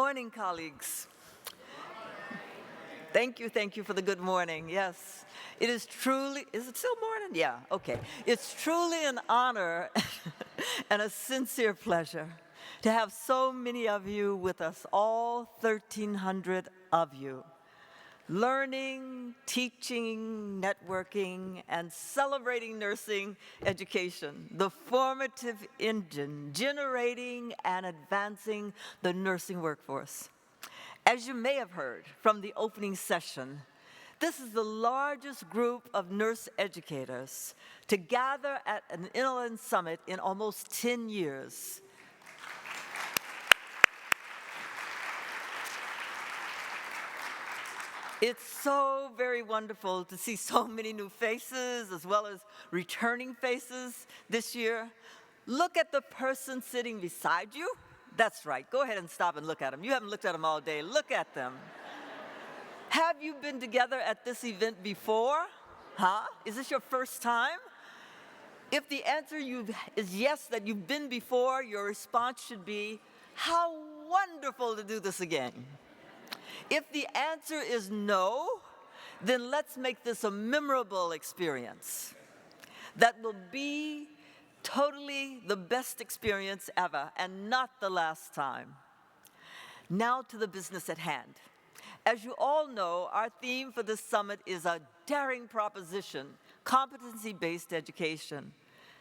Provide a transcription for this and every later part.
morning, colleagues. Thank you for the good morning. Yes, it is truly, is it still morning? Yeah, okay. It's truly an honor and a sincere pleasure to have so many of you with us, all 1,300 of you, learning, teaching, networking, and celebrating nursing education, the formative engine generating and advancing the nursing workforce. As you may have heard from the opening session, this is the largest group of nurse educators to gather at an NLN summit in almost 10 years. It's so very wonderful to see so many new faces as well as returning faces this year. Look at the person sitting beside you. That's right. Go ahead and stop and look at them. You haven't looked at them all day. Look at them. Have you been together at this event before? Huh? Is this your first time? If the answer is yes, that you've been before, your response should be, how wonderful to do this again. If the answer is no, then let's make this a memorable experience that will be totally the best experience ever and not the last time. Now to the business at hand. As you all know, our theme for this summit is a daring proposition, competency-based education,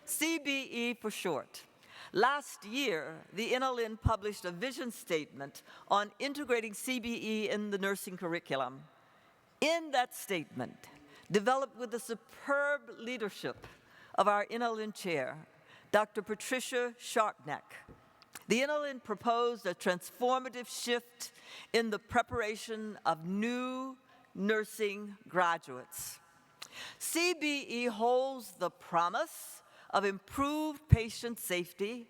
CBE for short. Last year, the NLN published a vision statement on integrating CBE in the nursing curriculum. In that statement, developed with the superb leadership of our NLN chair, Dr. Patricia Sharkneck, the NLN proposed a transformative shift in the preparation of new nursing graduates. CBE holds the promise of improved patient safety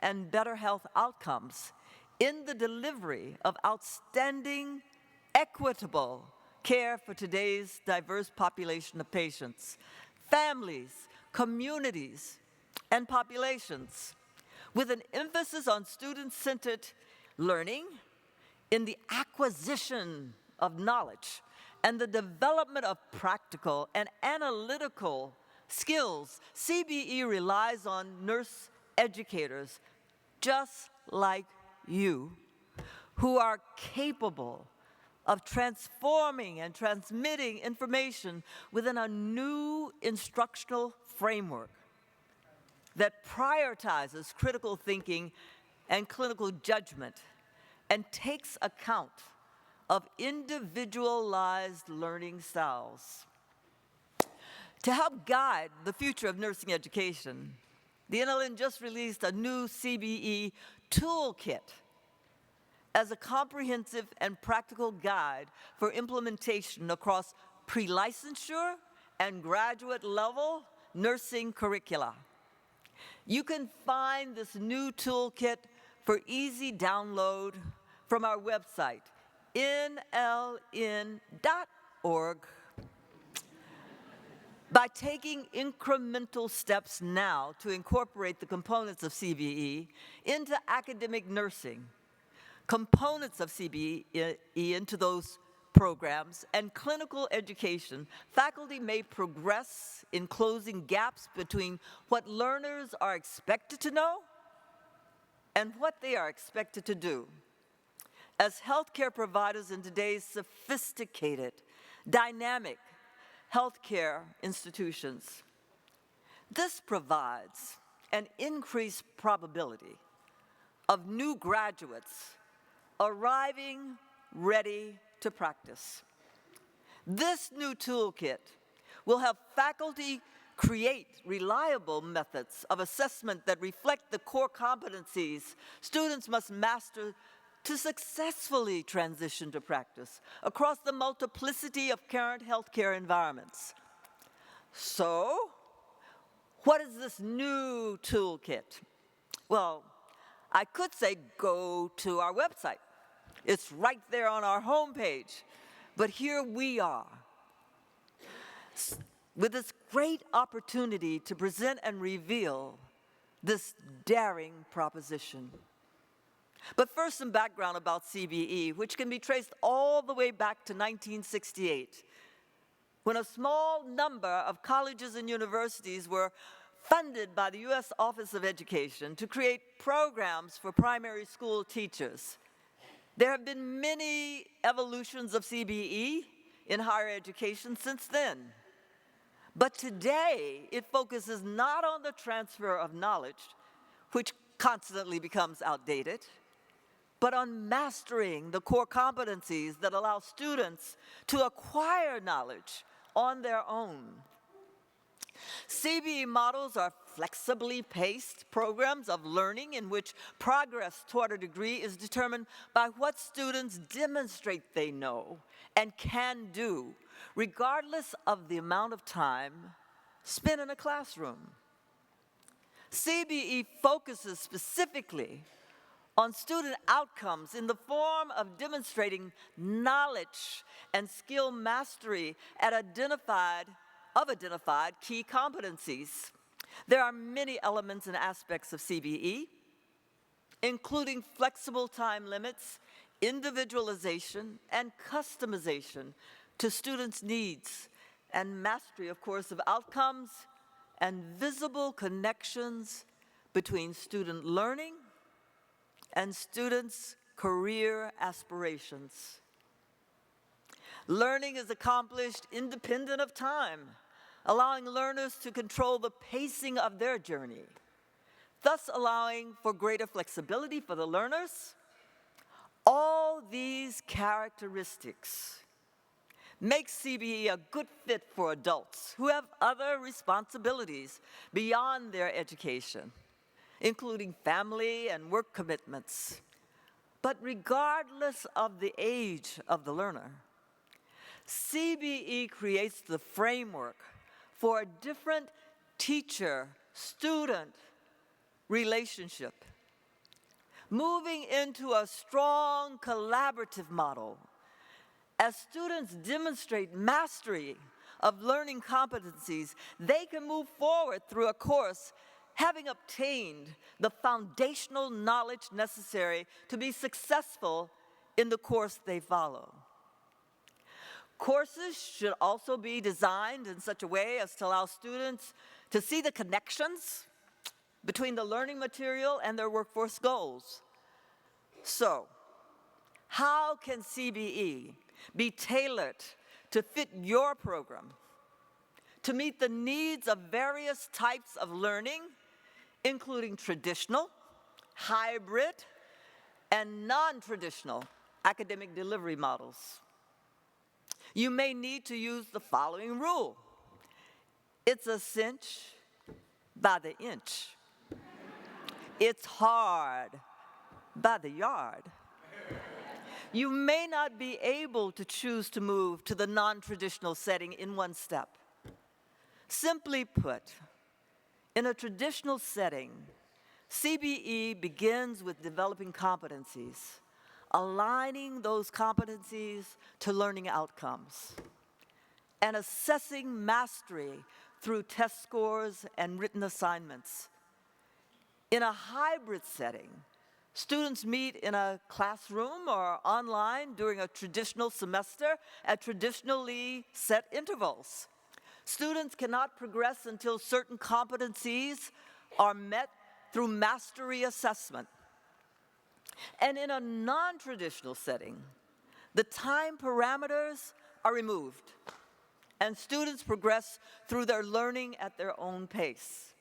and better health outcomes in the delivery of outstanding, equitable care for today's diverse population of patients, families, communities, and populations, with an emphasis on student-centered learning in the acquisition of knowledge and the development of practical and analytical skills. CBE relies on nurse educators just like you who are capable of transforming and transmitting information within a new instructional framework that prioritizes critical thinking and clinical judgment and takes account of individualized learning styles. To help guide the future of nursing education, the NLN just released a new CBE toolkit as a comprehensive and practical guide for implementation across pre-licensure and graduate level nursing curricula. You can find this new toolkit for easy download from our website, nln.org. By taking incremental steps now to incorporate the components of CBE into academic nursing, components of CBE into those programs, and clinical education, faculty may progress in closing gaps between what learners are expected to know and what they are expected to do. As healthcare providers in today's sophisticated, dynamic healthcare institutions, this provides an increased probability of new graduates arriving ready to practice. This new toolkit will help faculty create reliable methods of assessment that reflect the core competencies students must master to successfully transition to practice across the multiplicity of current healthcare environments. So, what is this new toolkit? Well, I could say go to our website. It's right there on our homepage. But here we are, with this great opportunity to present and reveal this daring proposition. But first, some background about CBE, which can be traced all the way back to 1968, when a small number of colleges and universities were funded by the U.S. Office of Education to create programs for primary school teachers. There have been many evolutions of CBE in higher education since then. But today, it focuses not on the transfer of knowledge, which constantly becomes outdated, but on mastering the core competencies that allow students to acquire knowledge on their own. CBE models are flexibly paced programs of learning in which progress toward a degree is determined by what students demonstrate they know and can do, regardless of the amount of time spent in a classroom. CBE focuses specifically on student outcomes in the form of demonstrating knowledge and skill mastery at identified key competencies. There are many elements and aspects of CBE, including flexible time limits, individualization, and customization to students' needs, and mastery, of course, of outcomes and visible connections between student learning and students' career aspirations. Learning is accomplished independent of time, allowing learners to control the pacing of their journey, thus allowing for greater flexibility for the learners. All these characteristics make CBE a good fit for adults who have other responsibilities beyond their education, including family and work commitments. But regardless of the age of the learner, CBE creates the framework for a different teacher-student relationship, moving into a strong collaborative model. As students demonstrate mastery of learning competencies, they can move forward through a course having obtained the foundational knowledge necessary to be successful in the course they follow. Courses should also be designed in such a way as to allow students to see the connections between the learning material and their workforce goals. So, how can CBE be tailored to fit your program, to meet the needs of various types of learning, including traditional, hybrid, and non-traditional academic delivery models? You may need to use the following rule. It's a cinch by the inch. It's hard by the yard. You may not be able to choose to move to the non-traditional setting in one step. Simply put, in a traditional setting, CBE begins with developing competencies, aligning those competencies to learning outcomes, and assessing mastery through test scores and written assignments. In a hybrid setting, students meet in a classroom or online during a traditional semester at traditionally set intervals. Students cannot progress until certain competencies are met through mastery assessment. And in a non-traditional setting, the time parameters are removed, and students progress through their learning at their own pace.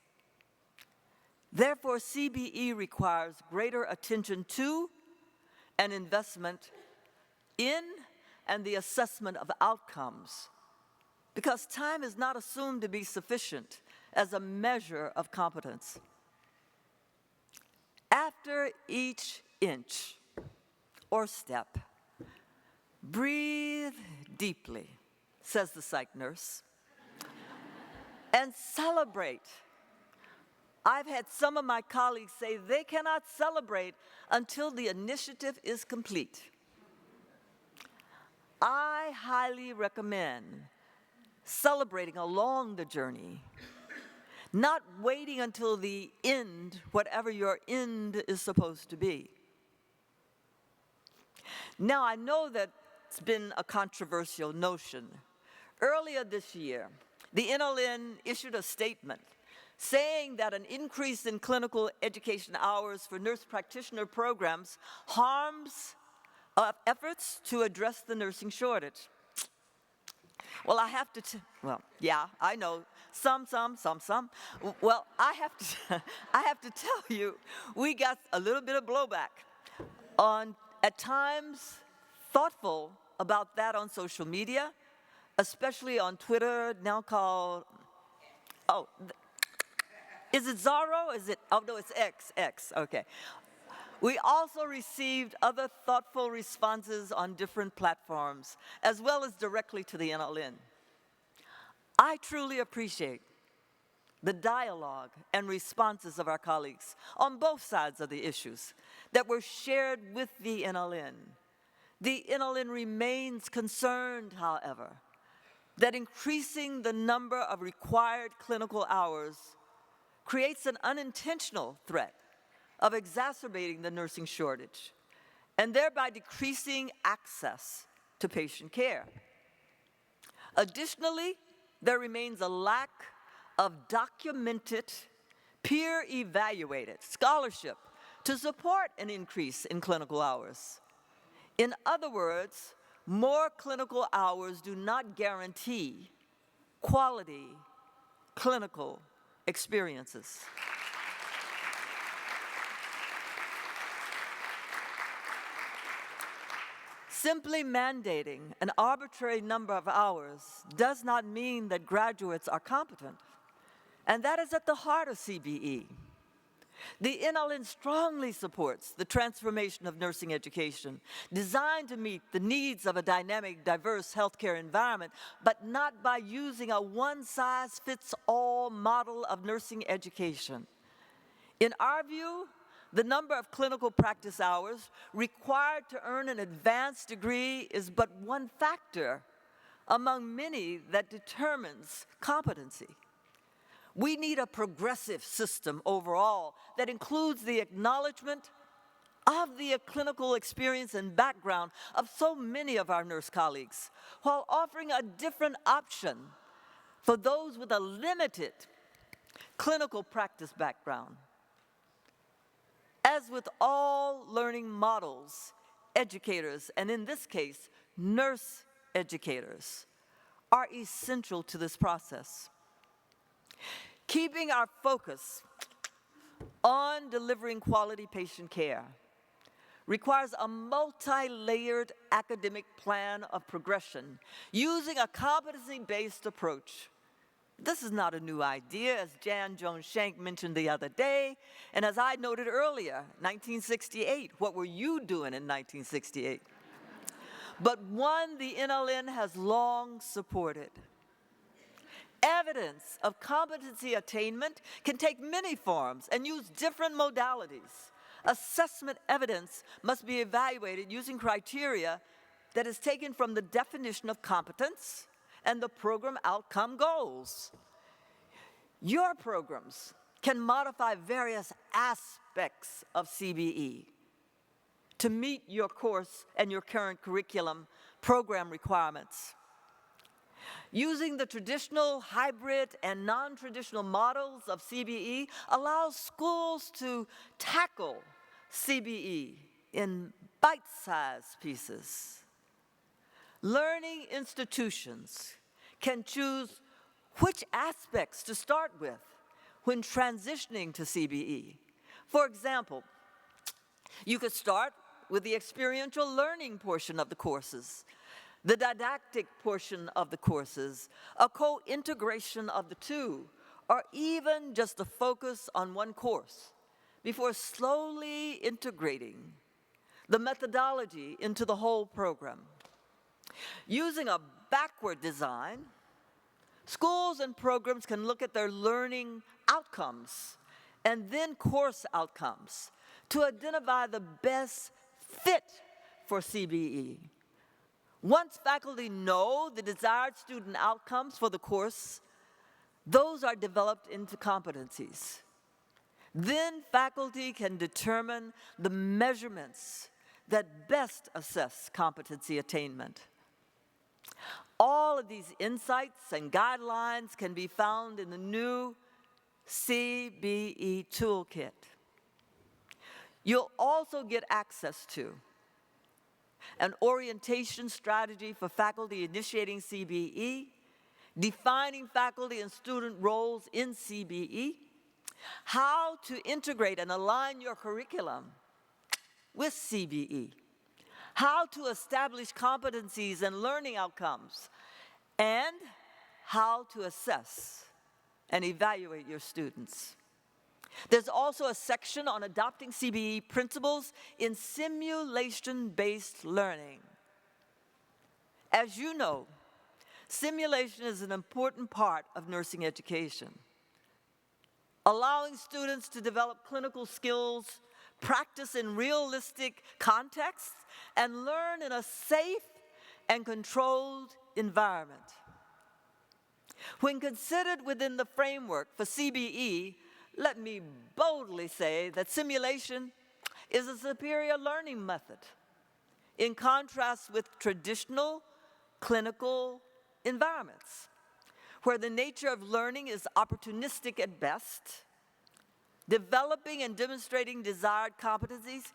Therefore, CBE requires greater attention to and investment in and the assessment of outcomes, because time is not assumed to be sufficient as a measure of competence. After each inch or step, breathe deeply, says the psych nurse, and celebrate. I've had some of my colleagues say they cannot celebrate until the initiative is complete. I highly recommend celebrating along the journey, not waiting until the end, whatever your end is supposed to be. Now, I know that it's been a controversial notion. Earlier this year, the NLN issued a statement saying that an increase in clinical education hours for nurse practitioner programs harms efforts to address the nursing shortage. Well, I have to, yeah, I know, some. Well, I have to tell you, we got a little bit of blowback on, at times, thoughtful about that on social media, especially on Twitter, now called, is it Zorro? Oh no, it's X, okay. We also received other thoughtful responses on different platforms, as well as directly to the NLN. I truly appreciate the dialogue and responses of our colleagues on both sides of the issues that were shared with the NLN. The NLN remains concerned, however, that increasing the number of required clinical hours creates an unintentional threat of exacerbating the nursing shortage and thereby decreasing access to patient care. Additionally, there remains a lack of documented, peer-evaluated scholarship to support an increase in clinical hours. In other words, more clinical hours do not guarantee quality clinical experiences. Simply mandating an arbitrary number of hours does not mean that graduates are competent, and that is at the heart of CBE. The NLN strongly supports the transformation of nursing education, designed to meet the needs of a dynamic, diverse healthcare environment, but not by using a one-size-fits-all model of nursing education. In our view, the number of clinical practice hours required to earn an advanced degree is but one factor among many that determines competency. We need a progressive system overall that includes the acknowledgement of the clinical experience and background of so many of our nurse colleagues, while offering a different option for those with a limited clinical practice background. As with all learning models, educators, and in this case, nurse educators, are essential to this process. Keeping our focus on delivering quality patient care requires a multi-layered academic plan of progression using a competency-based approach. This is not a new idea, as Jan Jones Shank mentioned the other day, and as I noted earlier, 1968. What were you doing in 1968? But one the NLN has long supported. Evidence of competency attainment can take many forms and use different modalities. Assessment evidence must be evaluated using criteria that is taken from the definition of competence and the program outcome goals. Your programs can modify various aspects of CBE to meet your course and your current curriculum program requirements. Using the traditional, hybrid, and non-traditional models of CBE allows schools to tackle CBE in bite-sized pieces. Learning institutions can choose which aspects to start with when transitioning to CBE. For example, you could start with the experiential learning portion of the courses, the didactic portion of the courses, a co-integration of the two, or even just a focus on one course before slowly integrating the methodology into the whole program. Using a backward design, schools and programs can look at their learning outcomes and then course outcomes to identify the best fit for CBE. Once faculty know the desired student outcomes for the course, those are developed into competencies. Then faculty can determine the measurements that best assess competency attainment. All of these insights and guidelines can be found in the new CBE Toolkit. You'll also get access to an orientation strategy for faculty initiating CBE, defining faculty and student roles in CBE, how to integrate and align your curriculum with CBE, how to establish competencies and learning outcomes, and how to assess and evaluate your students. There's also a section on adopting CBE principles in simulation-based learning. As you know, simulation is an important part of nursing education. Allowing students to develop clinical skills, practice in realistic contexts, and learn in a safe and controlled environment. When considered within the framework for CBE, let me boldly say that simulation is a superior learning method in contrast with traditional clinical environments, where the nature of learning is opportunistic at best. Developing and demonstrating desired competencies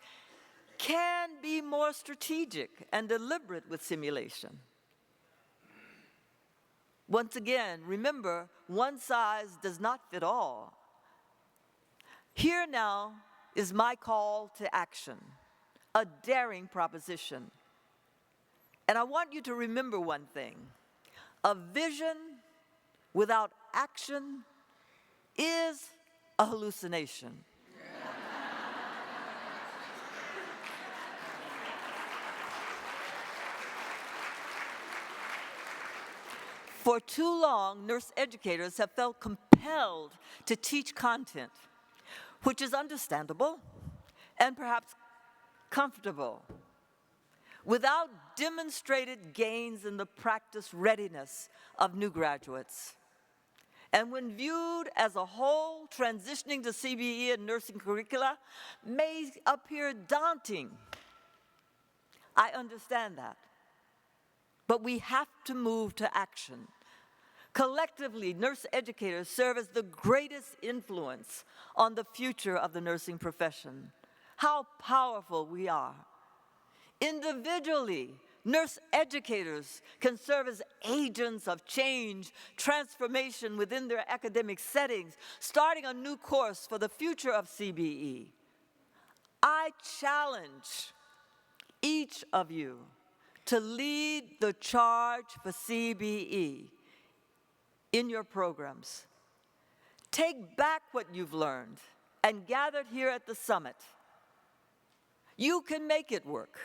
can be more strategic and deliberate with simulation. Once again, remember, one size does not fit all. Here now is my call to action, a daring proposition. And I want you to remember one thing: a vision without action is a hallucination. For too long, nurse educators have felt compelled to teach content, which is understandable and perhaps comfortable, without demonstrated gains in the practice readiness of new graduates. And when viewed as a whole, transitioning to CBE and nursing curricula may appear daunting. I understand that. But we have to move to action. Collectively, nurse educators serve as the greatest influence on the future of the nursing profession. How powerful we are. Individually, nurse educators can serve as agents of change, transformation within their academic settings, starting a new course for the future of CBE. I challenge each of you to lead the charge for CBE in your programs. Take back what you've learned and gathered here at the summit. You can make it work.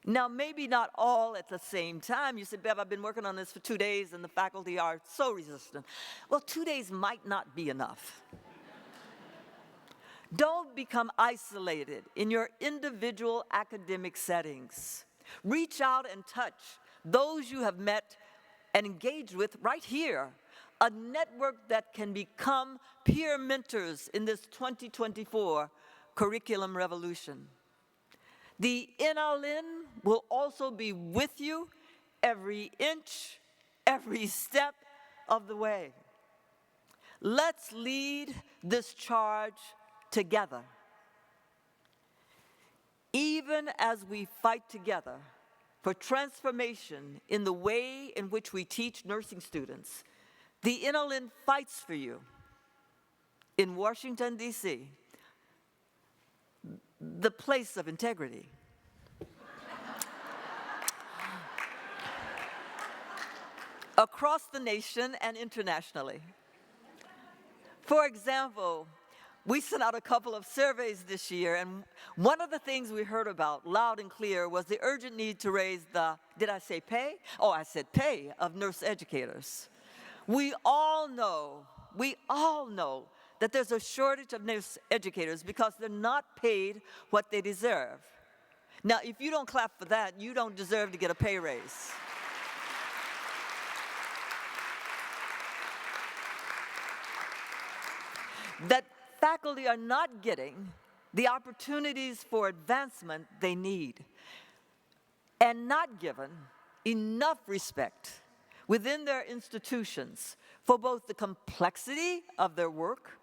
Now, maybe not all at the same time. You said, Bev, I've been working on this for 2 days and the faculty are so resistant. Well, 2 days might not be enough. Don't become isolated in your individual academic settings. Reach out and touch those you have met and engaged with right here, a network that can become peer mentors in this 2024 curriculum revolution. The NLN will also be with you every inch, every step of the way. Let's lead this charge together. Even as we fight together for transformation in the way in which we teach nursing students, the NLN fights for you in Washington, D.C., the place of integrity. Across the nation and internationally. For example, we sent out a couple of surveys this year, and one of the things we heard about loud and clear was the urgent need to raise the, did I say pay? Oh, I said pay of nurse educators. We all know that there's a shortage of nurse educators because they're not paid what they deserve. Now, if you don't clap for that, you don't deserve to get a pay raise. That faculty are not getting the opportunities for advancement they need, and not given enough respect within their institutions for both the complexity of their work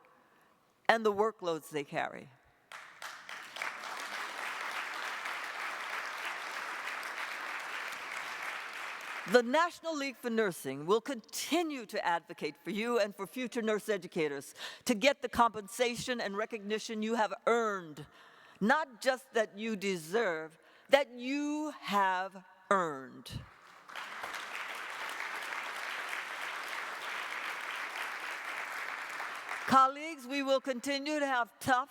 and the workloads they carry. The National League for Nursing will continue to advocate for you and for future nurse educators to get the compensation and recognition you have earned, not just that you deserve, that you have earned. Colleagues, we will continue to have tough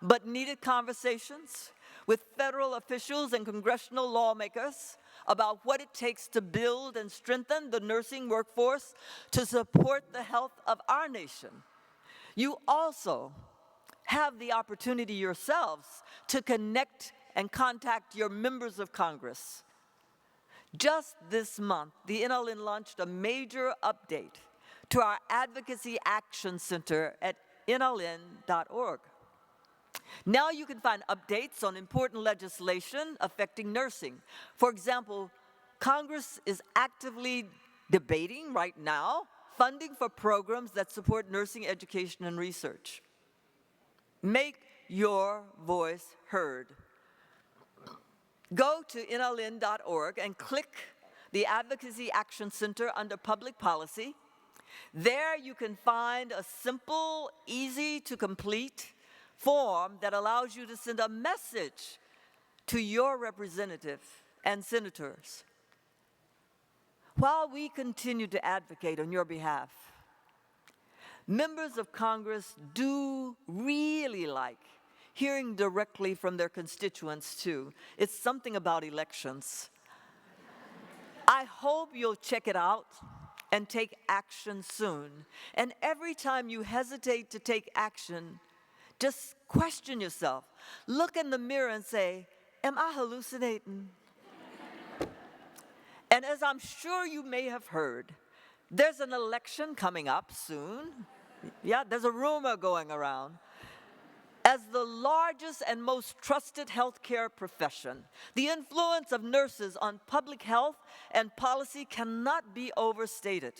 but needed conversations with federal officials and congressional lawmakers about what it takes to build and strengthen the nursing workforce to support the health of our nation. You also have the opportunity yourselves to connect and contact your members of Congress. Just this month, the NLN launched a major update to our Advocacy Action Center at NLN.org. Now you can find updates on important legislation affecting nursing. For example, Congress is actively debating right now funding for programs that support nursing education and research. Make your voice heard. Go to NLN.org and click the Advocacy Action Center under Public Policy. There you can find a simple, easy-to-complete form that allows you to send a message to your representative and senators. While we continue to advocate on your behalf, members of Congress do really like hearing directly from their constituents too. It's something about elections. I hope you'll check it out and take action soon. And every time you hesitate to take action, just question yourself. Look in the mirror and say, am I hallucinating? And as I'm sure you may have heard, there's an election coming up soon. Yeah, there's a rumor going around. As the largest and most trusted healthcare profession, the influence of nurses on public health and policy cannot be overstated.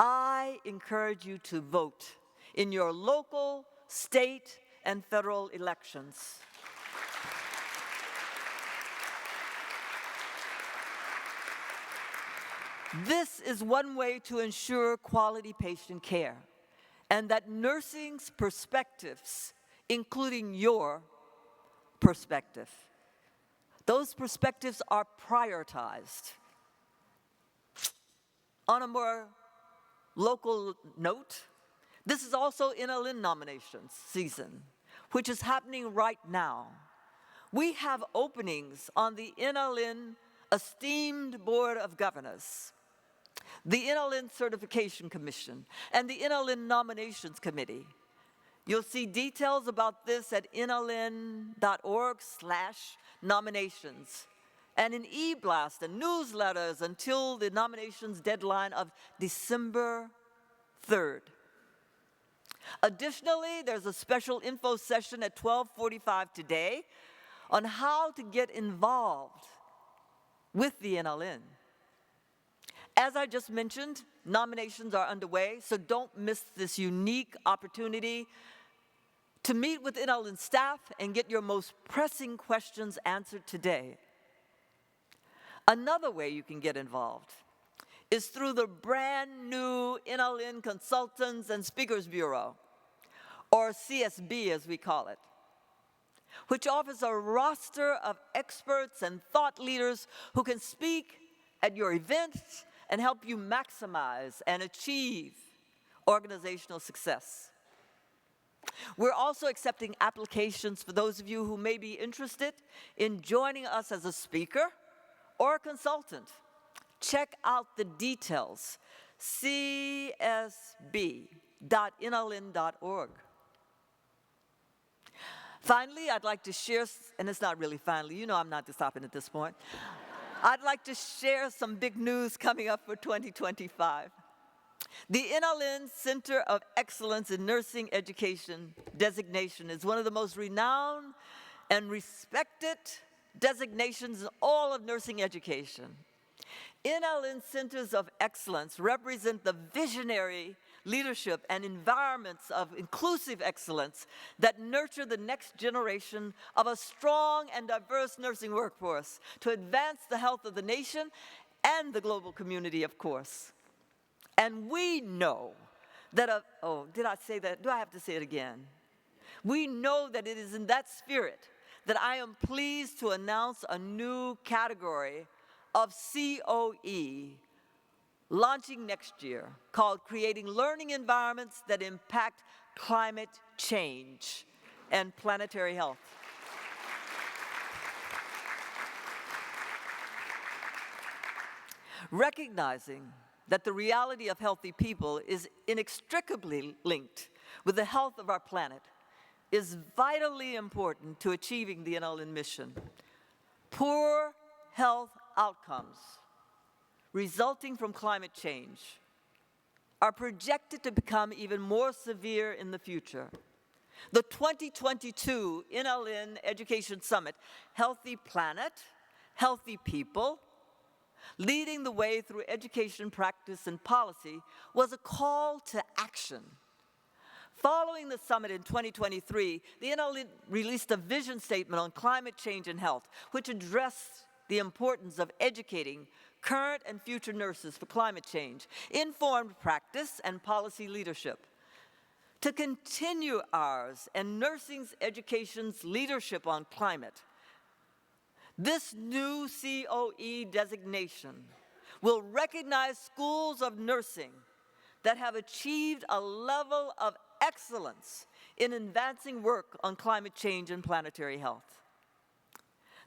I encourage you to vote in your local, state, and federal elections. This is one way to ensure quality patient care, and that nursing's perspectives, including your perspective, those perspectives are prioritized. On a more local note, this is also NLN nominations season, which is happening right now. We have openings on the NLN esteemed Board of Governors, the NLN Certification Commission, and the NLN Nominations Committee. You'll see details about this at nln.org/nominations, and an e-blast and newsletters until the nominations deadline of December 3rd. Additionally, there's a special info session at 12:45 today on how to get involved with the NLN. As I just mentioned, nominations are underway, so don't miss this unique opportunity to meet with NLN staff and get your most pressing questions answered today. Another way you can get involved is through the brand new NLN Consultants and Speakers Bureau, or CSB as we call it, which offers a roster of experts and thought leaders who can speak at your events and help you maximize and achieve organizational success. We're also accepting applications for those of you who may be interested in joining us as a speaker or a consultant. Check out the details, csb.nln.org. Finally, I'd like to share, and it's not really finally, you know I'm not stopping at this point. I'd like to share some big news coming up for 2025. The NLN Center of Excellence in Nursing Education designation is one of the most renowned and respected designations in all of nursing education. NLN Centers of Excellence represent the visionary leadership and environments of inclusive excellence that nurture the next generation of a strong and diverse nursing workforce to advance the health of the nation and the global community, of course. And we know that, did I say that? Do I have to say it again? We know that it is in that spirit that I am pleased to announce a new category of COE launching next year called Creating Learning Environments That Impact Climate Change and Planetary Health. Recognizing that the reality of healthy people is inextricably linked with the health of our planet is vitally important to achieving the NLN mission. Poor health outcomes resulting from climate change are projected to become even more severe in the future. The 2022 NLN Education Summit, Healthy Planet, Healthy People, Leading the Way Through Education, Practice, and Policy, was a call to action. Following the summit in 2023, the NLN released a vision statement on climate change and health, which addressed the importance of educating current and future nurses for climate change, informed practice, and policy leadership. To continue ours and nursing education's leadership on climate, this new COE designation will recognize schools of nursing that have achieved a level of excellence in advancing work on climate change and planetary health.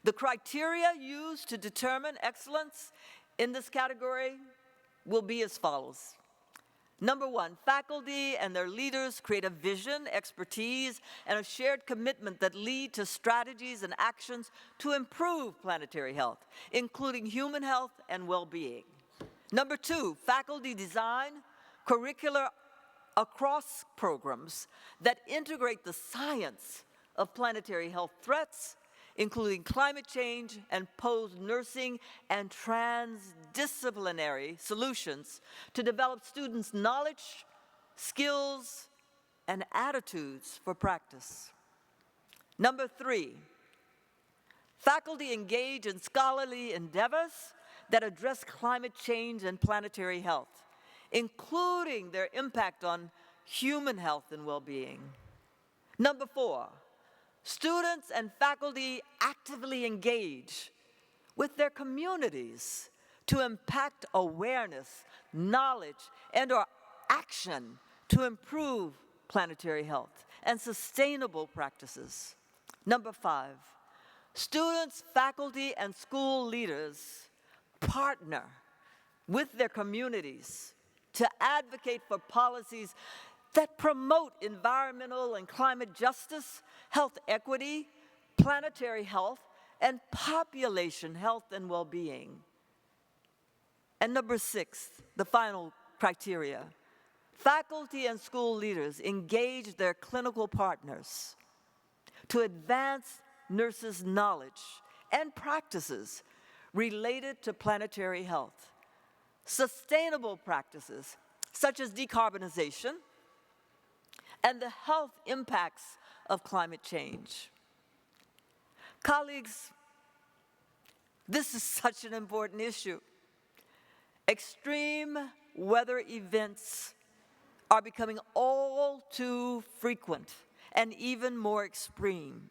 The criteria used to determine excellence in this category will be as follows. Number one, faculty and their leaders create a vision, expertise, and a shared commitment that lead to strategies and actions to improve planetary health, including human health and well-being. Number two, faculty design curricula across programs that integrate the science of planetary health threats, including climate change and pose nursing and transdisciplinary solutions to develop students' knowledge, skills, and attitudes for practice. Number three, faculty engage in scholarly endeavors that address climate change and planetary health, including their impact on human health and well-being. Number four, students and faculty actively engage with their communities to impact awareness, knowledge, and/or action to improve planetary health and sustainable practices. Number five, students, faculty, and school leaders partner with their communities to advocate for policies that promote environmental and climate justice, health equity, planetary health, and population health and well-being. And number six, the final criteria, faculty and school leaders engage their clinical partners to advance nurses' knowledge and practices related to planetary health, sustainable practices such as decarbonization, and the health impacts of climate change. Colleagues, this is such an important issue. Extreme weather events are becoming all too frequent and even more extreme,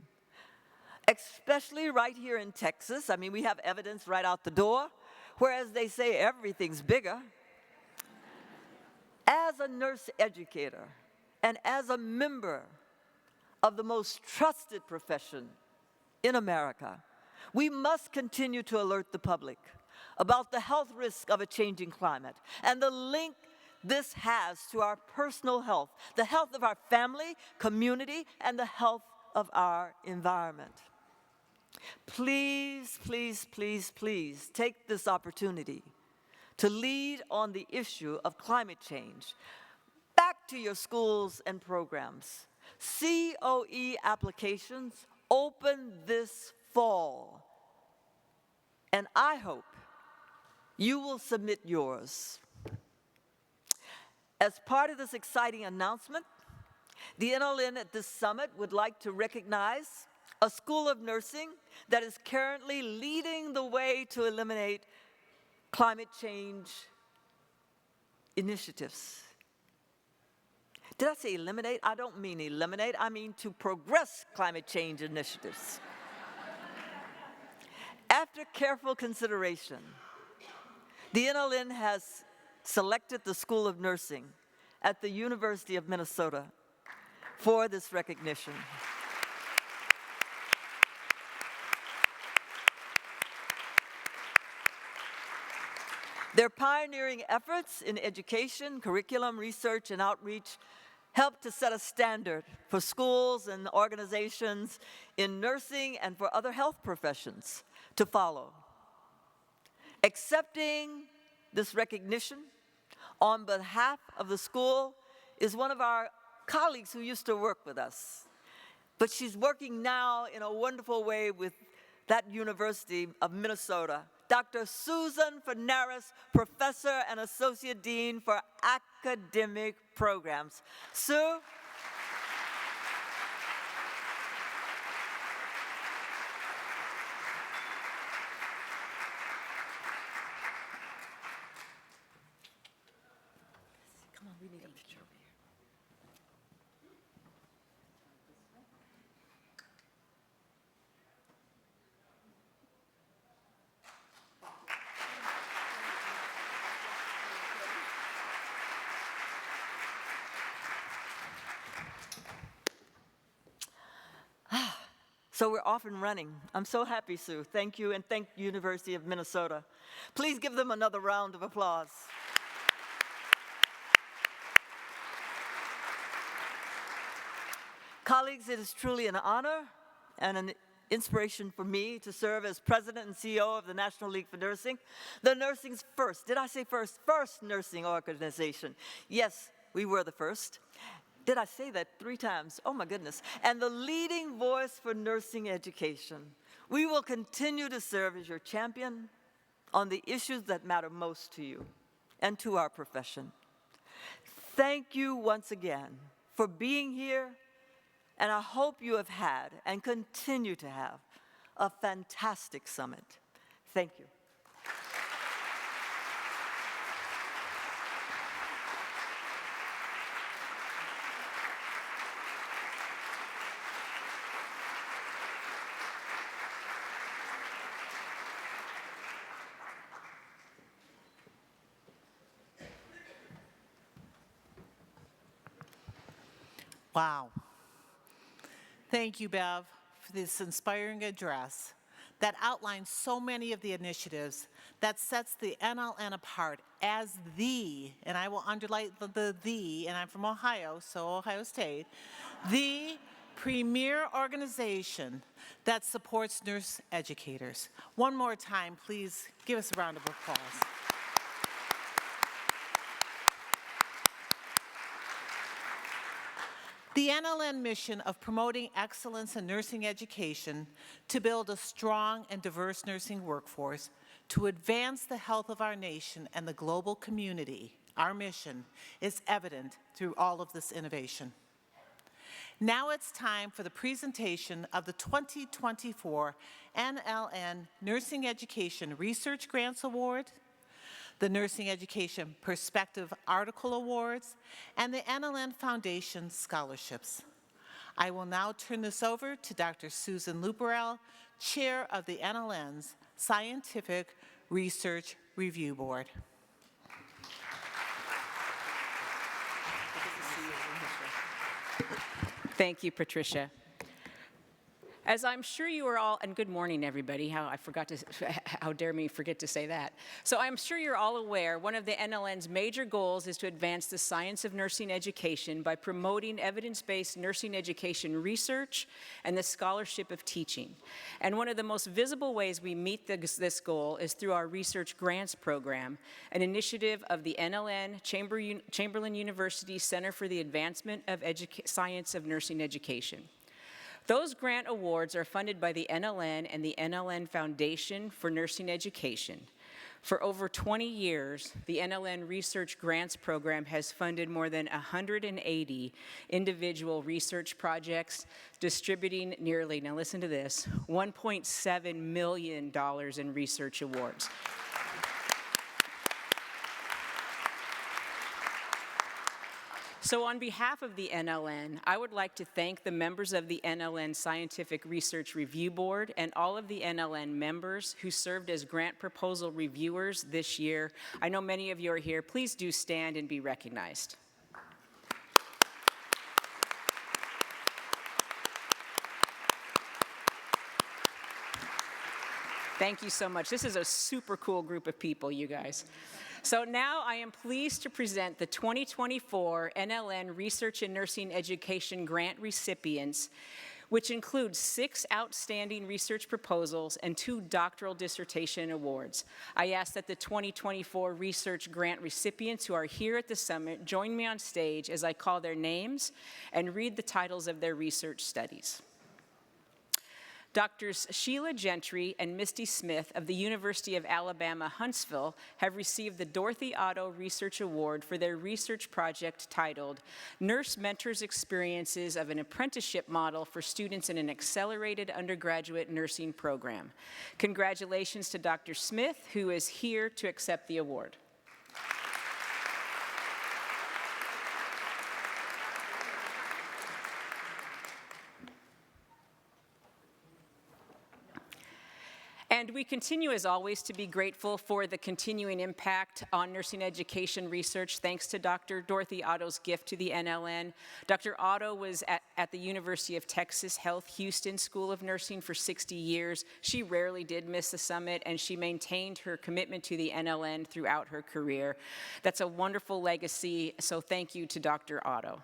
especially right here in Texas. I mean, we have evidence right out the door, whereas they say everything's bigger. As a nurse educator and as a member of the most trusted profession in America, we must continue to alert the public about the health risk of a changing climate and the link this has to our personal health, the health of our family, community, and the health of our environment. Please, please, please, please take this opportunity to lead on the issue of climate change. Back to your schools and programs. COE applications open this fall, and I hope you will submit yours. As part of this exciting announcement, the NLN at this summit would like to recognize a school of nursing that is currently leading the way to eliminate climate change initiatives. Did I say eliminate? I don't mean eliminate, I mean to progress climate change initiatives. After careful consideration, the NLN has selected the School of Nursing at the University of Minnesota for this recognition. Their pioneering efforts in education, curriculum, research, and outreach help to set a standard for schools and organizations in nursing and for other health professions to follow. Accepting this recognition on behalf of the school is one of our colleagues who used to work with us. But she's working now in a wonderful way with that University of Minnesota. Dr. Susan Fanaras, Professor and Associate Dean for Academic Programs. Sue? Come on, we need a picture over here. So we're off and running. I'm so happy, Sue. Thank you, and thank University of Minnesota. Please give them another round of applause. Colleagues, it is truly an honor and an inspiration for me to serve as president and CEO of the National League for Nursing, the nursing's first, did I say first? First nursing organization. Yes, we were the first. Did I say that 3 times? Oh my goodness. And the leading voice for nursing education. We will continue to serve as your champion on the issues that matter most to you and to our profession. Thank you once again for being here, and I hope you have had and continue to have a fantastic summit. Thank you. Wow. Thank you, Bev, for this inspiring address that outlines so many of the initiatives that sets the NLN apart as the, and I will underline the, and I'm from Ohio, so Ohio State, the premier organization that supports nurse educators. One more time, please give us a round of applause. The NLN mission of promoting excellence in nursing education to build a strong and diverse nursing workforce to advance the health of our nation and the global community, our mission, is evident through all of this innovation. Now it's time for the presentation of the 2024 NLN Nursing Education Research Grants Award, the Nursing Education Perspective Article Awards, and the NLN Foundation Scholarships. I will now turn this over to Dr. Susan Luperel, Chair of the NLN's Scientific Research Review Board. Thank you, Patricia. As I'm sure you are all, and good morning, everybody. How dare me forget to say that. So I'm sure you're all aware, one of the NLN's major goals is to advance the science of nursing education by promoting evidence-based nursing education research and the scholarship of teaching. And one of the most visible ways we meet this goal is through our Research Grants Program, an initiative of the NLN, Chamberlain University Center for the Advancement of Science of Nursing Education. Those grant awards are funded by the NLN and the NLN Foundation for Nursing Education. For over 20 years, the NLN Research Grants Program has funded more than 180 individual research projects, distributing nearly, now listen to this, $1.7 million in research awards. So on behalf of the NLN, I would like to thank the members of the NLN Scientific Research Review Board and all of the NLN members who served as grant proposal reviewers this year. I know many of you are here. Please do stand and be recognized. Thank you so much. This is a super cool group of people, you guys. So now I am pleased to present the 2024 NLN Research in Nursing Education Grant recipients, which includes 6 outstanding research proposals and 2 doctoral dissertation awards. I ask that the 2024 research grant recipients who are here at the summit join me on stage as I call their names and read the titles of their research studies. Doctors Sheila Gentry and Misty Smith of the University of Alabama, Huntsville have received the Dorothy Otto Research Award for their research project titled Nurse Mentors Experiences of an Apprenticeship Model for Students in an Accelerated Undergraduate Nursing Program. Congratulations to Dr. Smith, who is here to accept the award. And we continue, as always, to be grateful for the continuing impact on nursing education research, thanks to Dr. Dorothy Otto's gift to the NLN. Dr. Otto was at the University of Texas Health Houston School of Nursing for 60 years. She rarely did miss the summit, and she maintained her commitment to the NLN throughout her career. That's a wonderful legacy, so thank you to Dr. Otto.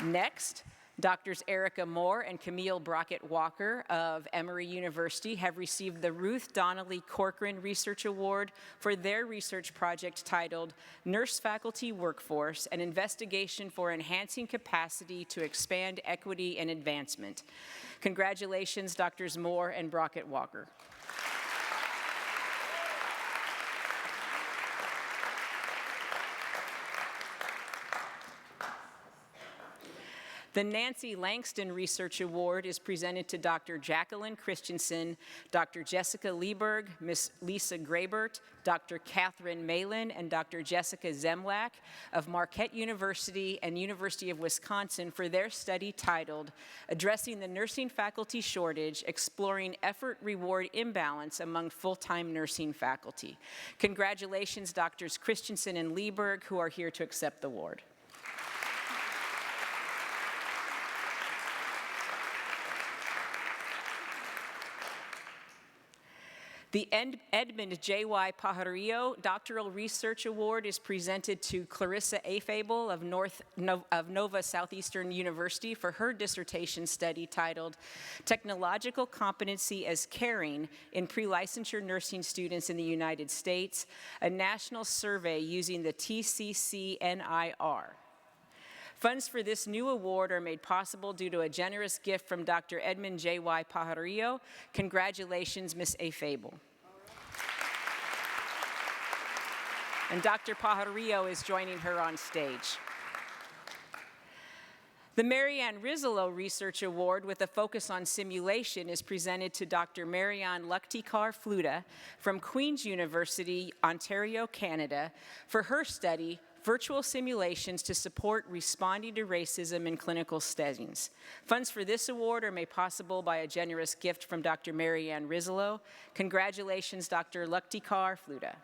Next, Doctors Erica Moore and Camille Brockett-Walker of Emory University have received the Ruth Donnelly Corcoran Research Award for their research project titled Nurse Faculty Workforce, an Investigation for Enhancing Capacity to Expand Equity and Advancement. Congratulations, Doctors Moore and Brockett-Walker. The Nancy Langston Research Award is presented to Dr. Jacqueline Christensen, Dr. Jessica Lieberg, Ms. Lisa Graybert, Dr. Catherine Malin, and Dr. Jessica Zemlak of Marquette University and University of Wisconsin for their study titled Addressing the Nursing Faculty Shortage, Exploring Effort-Reward Imbalance Among Full-Time Nursing Faculty. Congratulations, Drs. Christensen and Lieberg, who are here to accept the award. The Edmund J.Y. Pajarillo Doctoral Research Award is presented to Clarissa Afable of Nova Southeastern University for her dissertation study titled Technological Competency as Caring in Pre-Licensure Nursing Students in the United States, a national survey using the TCC-NIR. Funds for this new award are made possible due to a generous gift from Dr. Edmund J.Y. Pajarillo. Congratulations, Ms. Afable. And Dr. Pajarillo is joining her on stage. The Marianne Rizzolo Research Award with a focus on simulation is presented to Dr. Marianne Luktikar-Fluta from Queen's University, Ontario, Canada, for her study, Virtual Simulations to Support Responding to Racism in Clinical Settings. Funds for this award are made possible by a generous gift from Dr. Marianne Rizzolo. Congratulations, Dr. Luktikar-Fluta.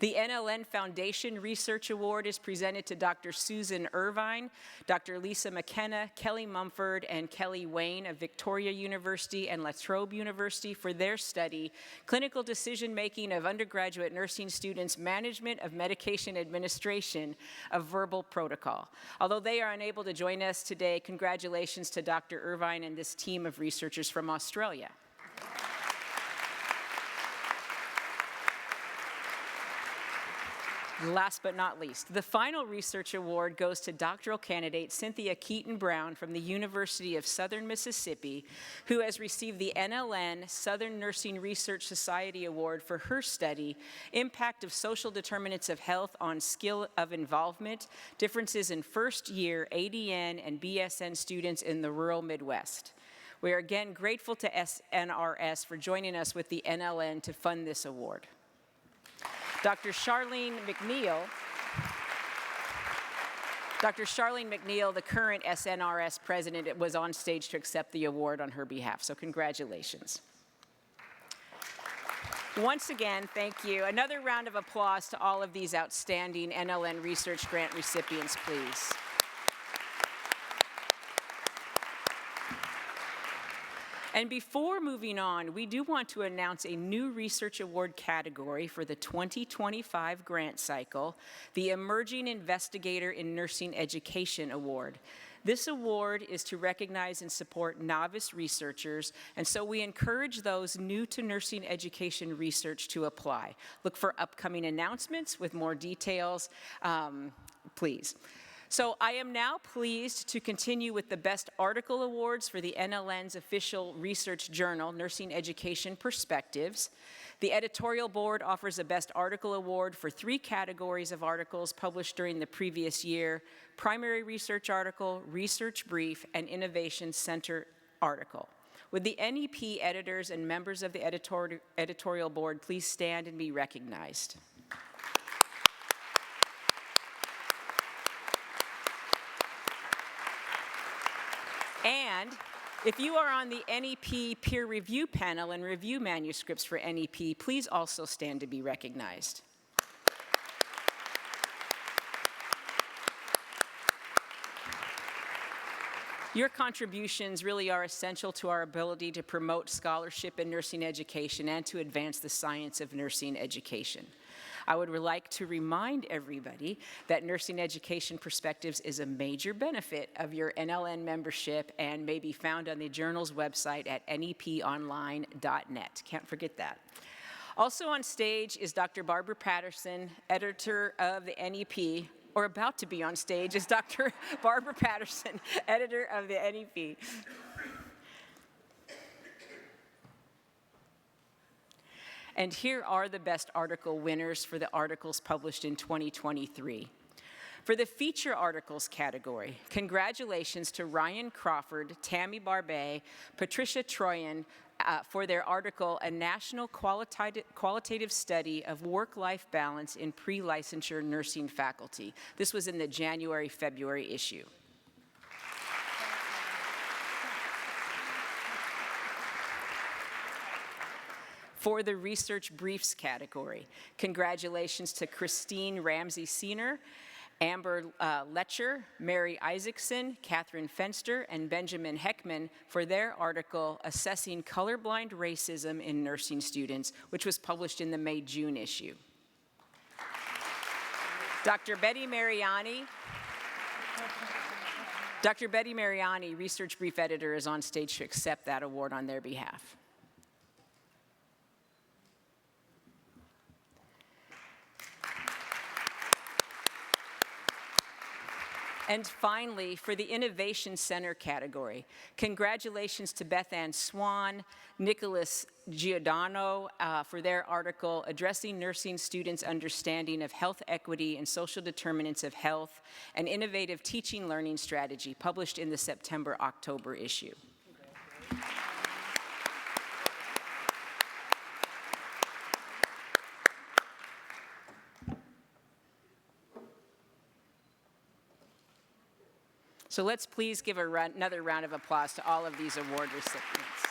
The NLN Foundation Research Award is presented to Dr. Susan Irvine, Dr. Lisa McKenna, Kelly Mumford, and Kelly Wayne of Victoria University and La Trobe University for their study, Clinical Decision-Making of Undergraduate Nursing Students, Management of Medication Administration of Verbal Protocol. Although they are unable to join us today, congratulations to Dr. Irvine and this team of researchers from Australia. Last but not least, the final research award goes to doctoral candidate Cynthia Keaton Brown from the University of Southern Mississippi, who has received the NLN Southern Nursing Research Society Award for her study, Impact of Social Determinants of Health on Skill of Involvement, Differences in First-Year ADN and BSN Students in the Rural Midwest. We are again grateful to SNRS for joining us with the NLN to fund this award. Dr. Charlene McNeil, the current SNRS president, was on stage to accept the award on her behalf, so congratulations. Once again, thank you. Another round of applause to all of these outstanding NLN Research Grant recipients, please. And before moving on, we do want to announce a new research award category for the 2025 grant cycle, the Emerging Investigator in Nursing Education Award. This award is to recognize and support novice researchers, and so we encourage those new to nursing education research to apply. Look for upcoming announcements with more details, please. So I am now pleased to continue with the Best Article Awards for the NLN's official research journal, Nursing Education Perspectives. The editorial board offers a Best Article Award for 3 categories of articles published during the previous year: primary research article, research brief, and innovation center article. Would the NEP editors and members of the editorial board please stand and be recognized? And if you are on the NEP peer review panel and review manuscripts for NEP, please also stand to be recognized. Your contributions really are essential to our ability to promote scholarship in nursing education and to advance the science of nursing education. I would like to remind everybody that Nursing Education Perspectives is a major benefit of your NLN membership and may be found on the journal's website at neponline.net. Can't forget that. Also on stage is Dr. Barbara Patterson, editor of the NEP, or about to be on stage is Dr. Barbara Patterson, editor of the NEP. And here are the best article winners for the articles published in 2023. For the feature articles category, congratulations to Ryan Crawford, Tammy Barbet, Patricia Troyan for their article, A National Qualitative Study of Work-Life Balance in Pre-Licensure Nursing Faculty. This was in the January-February issue. For the research briefs category, congratulations to Christine Ramsey-Seener, Amber Letcher, Mary Isaacson, Catherine Fenster, and Benjamin Heckman for their article, Assessing Colorblind Racism in Nursing Students, which was published in the May-June issue. Dr. Betty Mariani, research brief editor, is on stage to accept that award on their behalf. And finally, for the Innovation Center category, congratulations to Beth Ann Swan, Nicholas Giordano for their article, Addressing Nursing Students' Understanding of Health Equity and Social Determinants of Health, an Innovative Teaching Learning Strategy, published in the September-October issue. So let's please give another round of applause to all of these award recipients.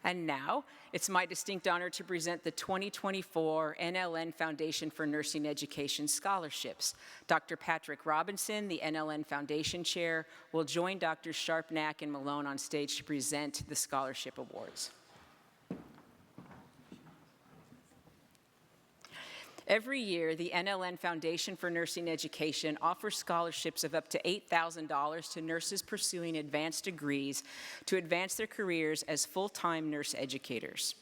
And now, it's my distinct honor to present the 2024 NLN Foundation for Nursing Education Scholarships. Dr. Patrick Robinson, the NLN Foundation Chair, will join Drs. Sharp, Knack, and Malone on stage to present the scholarship awards. Every year, the NLN Foundation for Nursing Education offers scholarships of up to $8,000 to nurses pursuing advanced degrees to advance their careers as full-time nurse educators.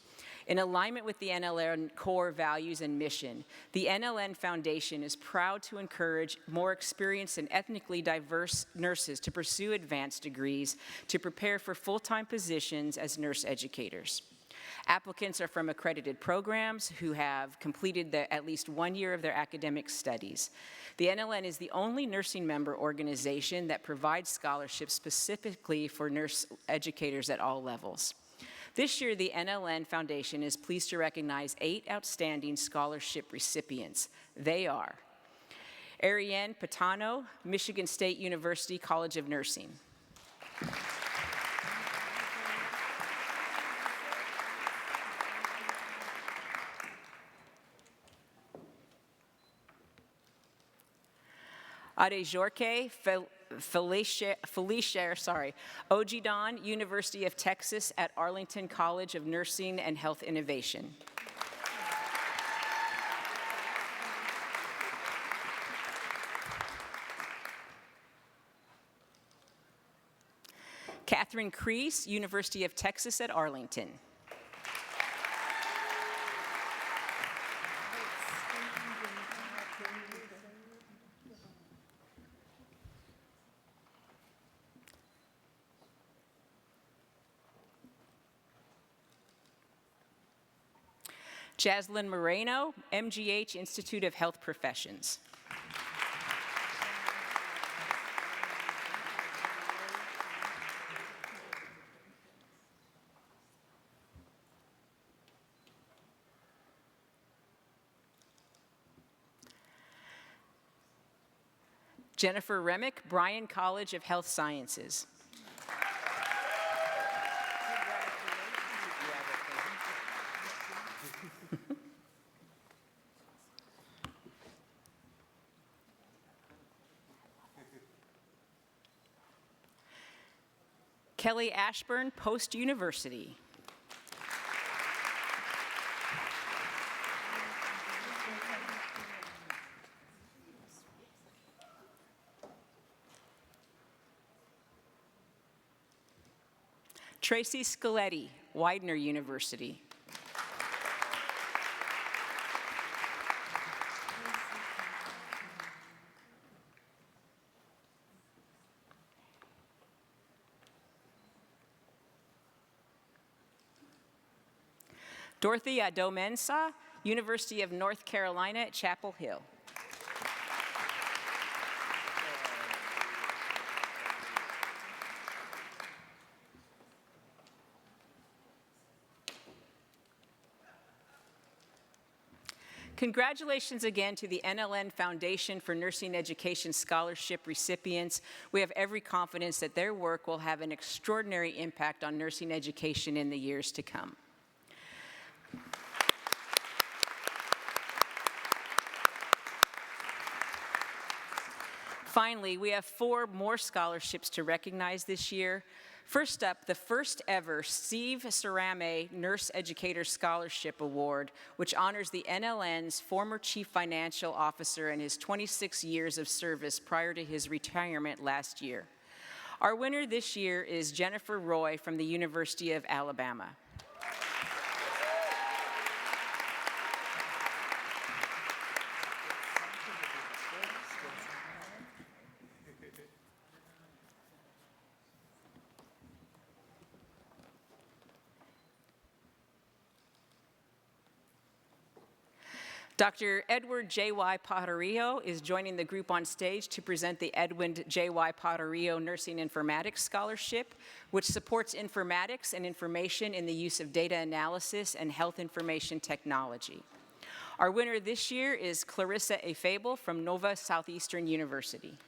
In alignment with the NLN core values and mission, the NLN Foundation is proud to encourage more experienced and ethnically diverse nurses to pursue advanced degrees to prepare for full-time positions as nurse educators. Applicants are from accredited programs who have completed at least 1 year of their academic studies. The NLN is the only nursing member organization that provides scholarships specifically for nurse educators at all levels. This year, the NLN Foundation is pleased to recognize 8 outstanding scholarship recipients. They are Ariane Patano, Michigan State University College of Nursing. Adejorke Felicia, Ojidon, University of Texas at Arlington College of Nursing and Health Innovation. Catherine Creese, University of Texas at Arlington. Jaslyn Moreno, MGH Institute of Health Professions. Jennifer Remick, Bryan College of Health Sciences. Kelly Ashburn, Post University. Tracy Scaletti, Widener University. Dorothy Adomensa, University of North Carolina at Chapel Hill. Congratulations again to the NLN Foundation for Nursing Education Scholarship recipients. We have every confidence that their work will have an extraordinary impact on nursing education in the years to come. Finally, we have 4 more scholarships to recognize this year. First up, the first ever Steve Sarame Nurse Educator Scholarship Award, which honors the NLN's former Chief Financial Officer and his 26 years of service prior to his retirement last year. Our winner this year is Jennifer Roy from the University of Alabama. Dr. Edward J.Y. Pajarillo is joining the group on stage to present the Edwin J.Y. Pajarillo Nursing Informatics Scholarship, which supports informatics and information in the use of data analysis and health information technology. Our winner this year is Clarissa A. Fable from Nova Southeastern University.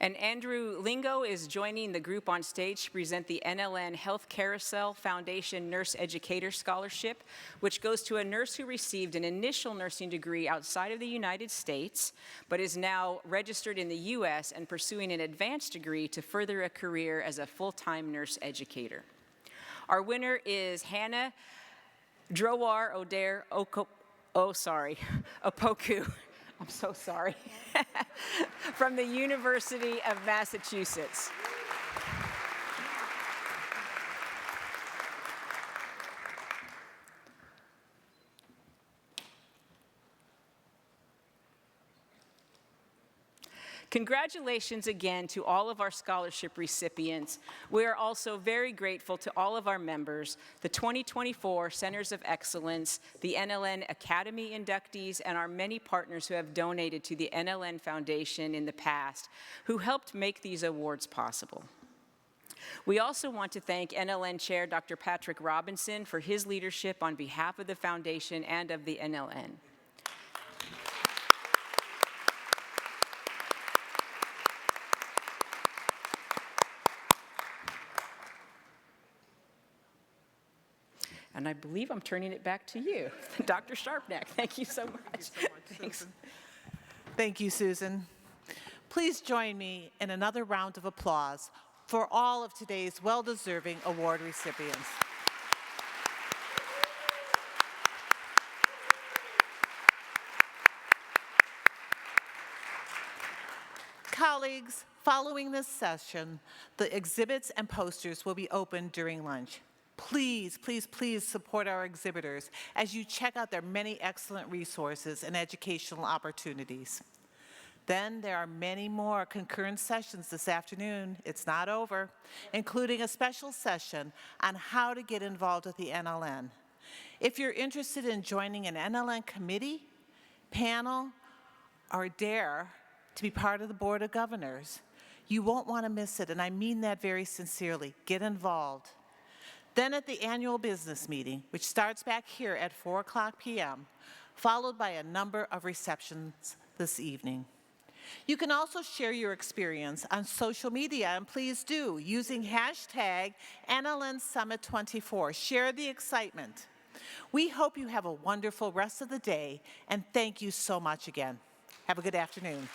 And Andrew Lingo is joining the group on stage to present the NLN Health Carousel Foundation Nurse Educator Scholarship, which goes to a nurse who received an initial nursing degree outside of the United States, but is now registered in the U.S. and pursuing an advanced degree to further a career as a full-time nurse educator. Our winner is Hannah Drowar Oder Opoku. I'm so sorry. From the University of Massachusetts. Congratulations again to all of our scholarship recipients. We are also very grateful to all of our members, the 2024 Centers of Excellence, the NLN Academy inductees, and our many partners who have donated to the NLN Foundation in the past, who helped make these awards possible. We also want to thank NLN Chair Dr. Patrick Robinson for his leadership on behalf of the Foundation and of the NLN. And I believe I'm turning it back to you, Dr. Sharpnack. Thank you so much. Thanks. Thank you, Susan. Please join me in another round of applause for all of today's well-deserving award recipients. Colleagues, following this session, the exhibits and posters will be open during lunch. Please, please, please support our exhibitors as you check out their many excellent resources and educational opportunities. Then there are many more concurrent sessions this afternoon. It's not over, including a special session on how to get involved with the NLN. If you're interested in joining an NLN committee, panel, or dare to be part of the Board of Governors, you won't want to miss it, and I mean that very sincerely. Get involved. Then at the annual business meeting, which starts back here at 4:00 p.m., followed by a number of receptions this evening. You can also share your experience on social media, and please do, using hashtag NLN Summit 24. Share the excitement. We hope you have a wonderful rest of the day, and thank you so much again. Have a good afternoon.